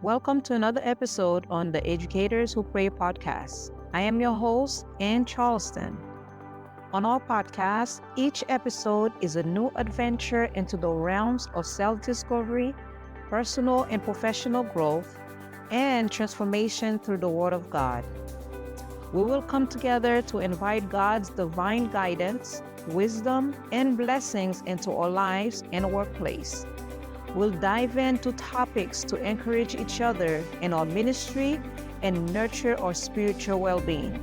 Welcome to another episode on the Educators Who Pray podcast. I am your host, Ann Charleston. On our podcast, each episode is a new adventure into the realms of self-discovery, personal and professional growth, and transformation through the Word of God. We will come together to invite God's divine guidance, wisdom, and blessings into our lives and workplace. We'll dive into topics to encourage each other in our ministry and nurture our spiritual well-being.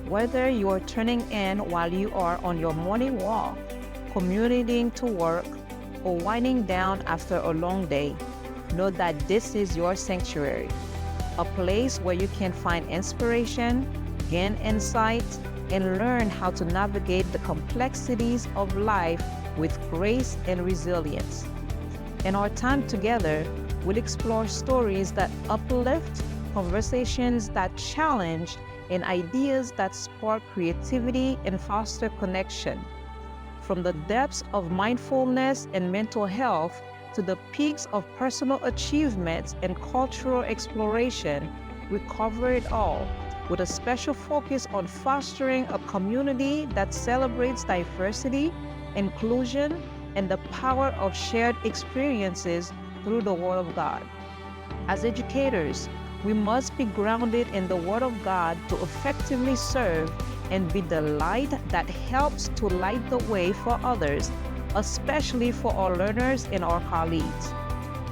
Whether you are tuning in while you are on your morning walk, commuting to work, or winding down after a long day, know that this is your sanctuary, a place where you can find inspiration, gain insight, and learn how to navigate the complexities of life with grace and resilience. In our time together, we'll explore stories that uplift, conversations that challenge, and ideas that spark creativity and foster connection. From the depths of mindfulness and mental health to the peaks of personal achievements and cultural exploration, we cover it all, with a special focus on fostering a community that celebrates diversity, inclusion, and the power of shared experiences through the Word of God. As educators, we must be grounded in the Word of God to effectively serve and be the light that helps to light the way for others, especially for our learners and our colleagues.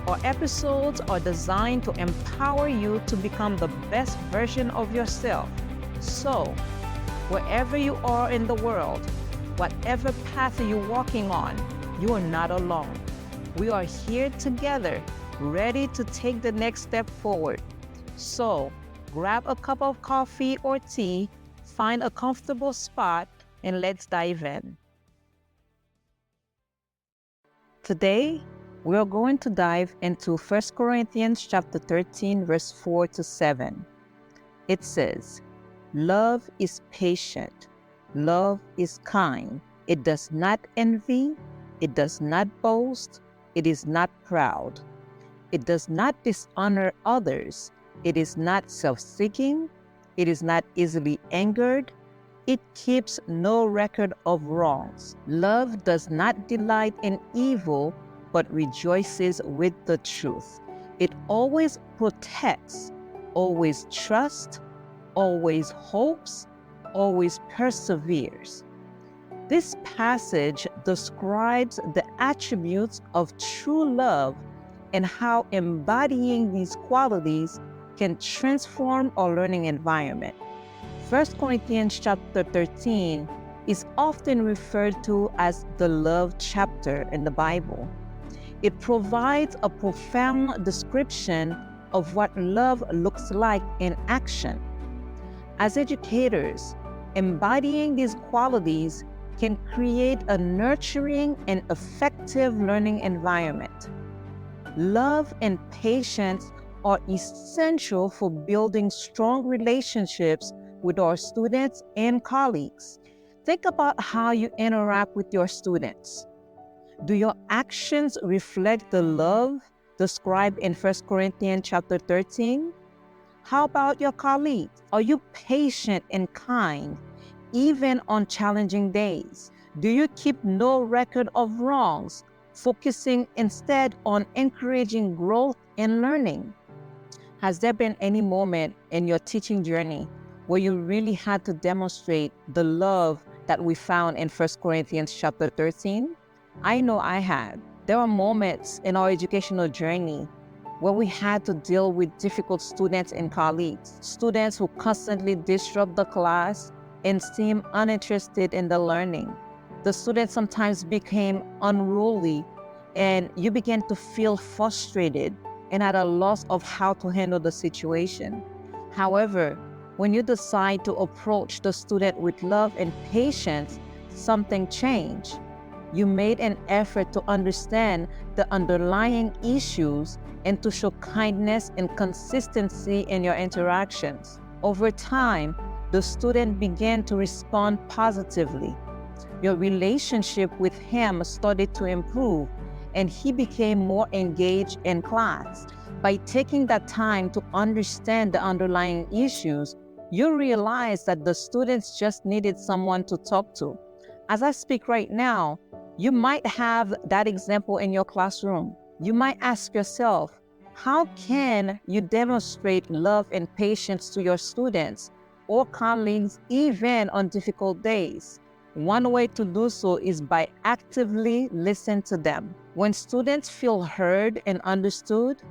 Our episodes are designed to empower you to become the best version of yourself. So, wherever you are in the world, whatever path you're walking on, you are not alone. We are here together, ready to take the next step forward. So, grab a cup of coffee or tea, find a comfortable spot, and let's dive in. Today, we are going to dive into 1 Corinthians chapter 13, verse 4 to 7. It says, "Love is patient. Love is kind. It does not envy. It does not boast. It is not proud. It does not dishonor others. It is not self-seeking. It is not easily angered. It keeps no record of wrongs. Love does not delight in evil, but rejoices with the truth. It always protects, always trusts, always hopes, always perseveres." This passage describes the attributes of true love and how embodying these qualities can transform our learning environment. 1 Corinthians chapter 13 is often referred to as the love chapter in the Bible. It provides a profound description of what love looks like in action. As educators, embodying these qualities can create a nurturing and effective learning environment. Love and patience are essential for building strong relationships with our students and colleagues. Think about how you interact with your students. Do your actions reflect the love described in 1 Corinthians chapter 13? How about your colleagues? Are you patient and kind, even on challenging days? Do you keep no record of wrongs, focusing instead on encouraging growth and learning? Has there been any moment in your teaching journey where you really had to demonstrate the love that we found in 1 Corinthians chapter 13? I know I had. There are moments in our educational journey where we had to deal with difficult students and colleagues, students who constantly disrupt the class and seem uninterested in the learning. The students sometimes became unruly, and you began to feel frustrated and at a loss of how to handle the situation. However, when you decide to approach the student with love and patience, something changed. You made an effort to understand the underlying issues and to show kindness and consistency in your interactions. Over time, the student began to respond positively. Your relationship with him started to improve, and he became more engaged in class. By taking that time to understand the underlying issues, you realize that the students just needed someone to talk to. As I speak right now, you might have that example in your classroom. You might ask yourself, how can you demonstrate love and patience to your students or colleagues even on difficult days? One way to do so is by actively listening to them. When students feel heard and understood,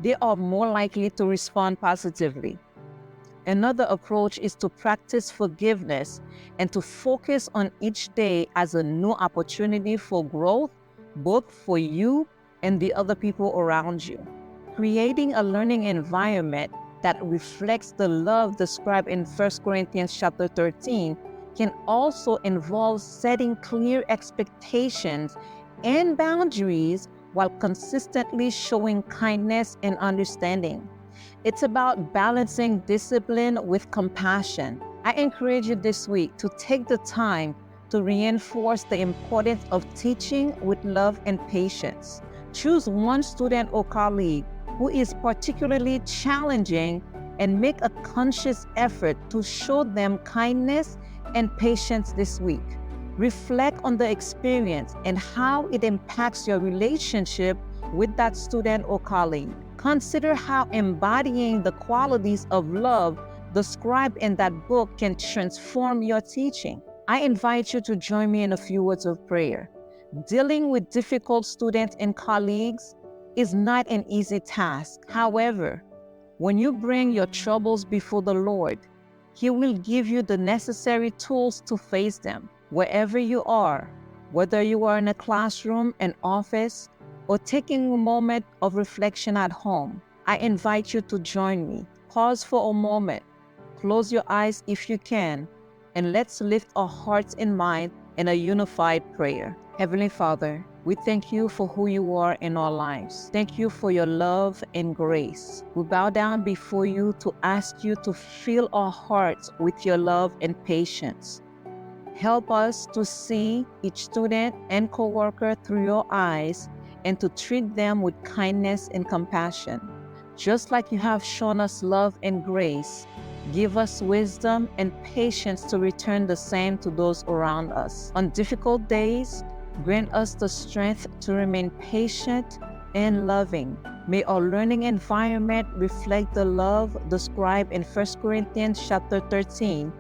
they are more likely to respond positively. Another approach is to practice forgiveness and to focus on each day as a new opportunity for growth, both for you and the other people around you. Creating a learning environment that reflects the love described in 1 Corinthians chapter 13 can also involve setting clear expectations and boundaries while consistently showing kindness and understanding. It's about balancing discipline with compassion. I encourage you this week to take the time to reinforce the importance of teaching with love and patience. Choose one student or colleague who is particularly challenging and make a conscious effort to show them kindness and patience this week. Reflect on the experience and how it impacts your relationship with that student or colleague. Consider how embodying the qualities of love described in that book can transform your teaching. I invite you to join me in a few words of prayer. Dealing with difficult students and colleagues is not an easy task. However, when you bring your troubles before the Lord, He will give you the necessary tools to face them. Wherever you are, whether you are in a classroom, an office, or taking a moment of reflection at home, I invite you to join me. Pause for a moment, close your eyes if you can, and let's lift our hearts and minds in a unified prayer. Heavenly Father, we thank you for who you are in our lives. Thank you for your love and grace. We bow down before you to ask you to fill our hearts with your love and patience. Help us to see each student and coworker through your eyes and to treat them with kindness and compassion. Just like you have shown us love and grace, give us wisdom and patience to return the same to those around us. On difficult days, grant us the strength to remain patient and loving. May our learning environment reflect the love described in 1 Corinthians chapter 13,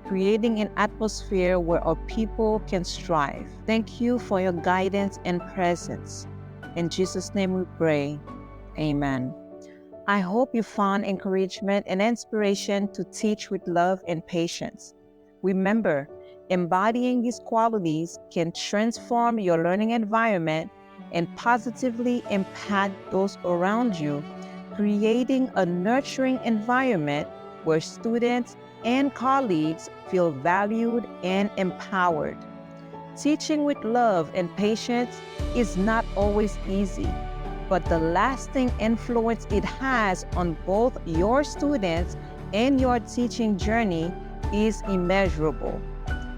creating an atmosphere where our people can strive. Thank you for your guidance and presence. In Jesus' name we pray. Amen. I hope you found encouragement and inspiration to teach with love and patience. Remember, embodying these qualities can transform your learning environment and positively impact those around you, creating a nurturing environment where students and colleagues feel valued and empowered. Teaching with love and patience is not always easy, but the lasting influence it has on both your students and your teaching journey is immeasurable.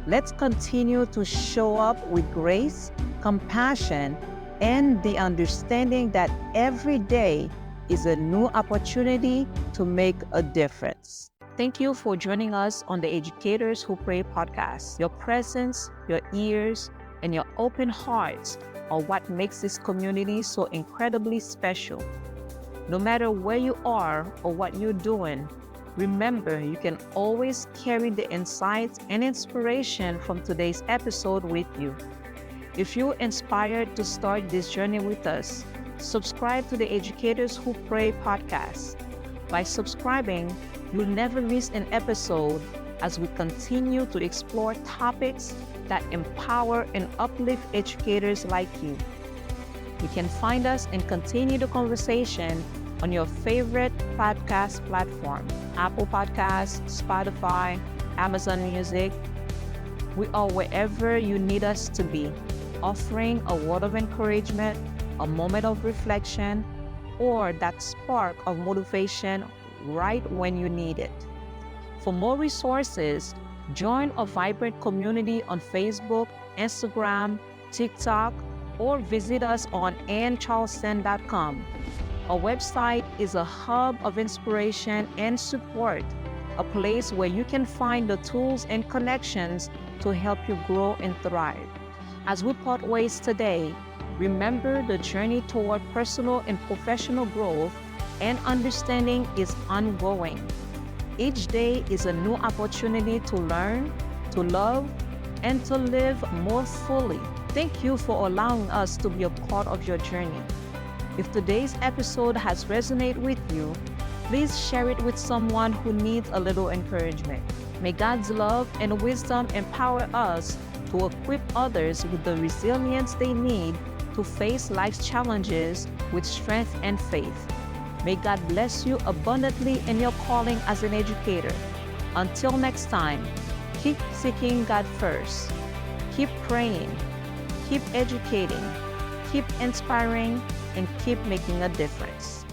Let's continue to show up with grace, compassion, and the understanding that every day is a new opportunity to make a difference. Thank you for joining us on the Educators Who Pray podcast. Your presence, your ears, and your open hearts are what makes this community so incredibly special. No matter where you are or what you're doing, remember you can always carry the insights and inspiration from today's episode with you. If you're inspired to start this journey with us, subscribe to the Educators Who Pray podcast. By subscribing, you'll never miss an episode as we continue to explore topics that empower and uplift educators like you. You can find us and continue the conversation on your favorite podcast platform, Apple Podcasts, Spotify, Amazon Music. We are wherever you need us to be, offering a word of encouragement, a moment of reflection, or that spark of motivation right when you need it. For more resources, join a vibrant community on Facebook, Instagram, TikTok, or visit us on AnnCharleston.com. Our website is a hub of inspiration and support, a place where you can find the tools and connections to help you grow and thrive. As we part ways today, remember the journey toward personal and professional growth and understanding is ongoing. Each day is a new opportunity to learn, to love, and to live more fully. Thank you for allowing us to be a part of your journey. If today's episode has resonated with you, please share it with someone who needs a little encouragement. May God's love and wisdom empower us to equip others with the resilience they need to face life's challenges with strength and faith. May God bless you abundantly in your calling as an educator. Until next time, keep seeking God first. Keep praying, keep educating, keep inspiring, and keep making a difference.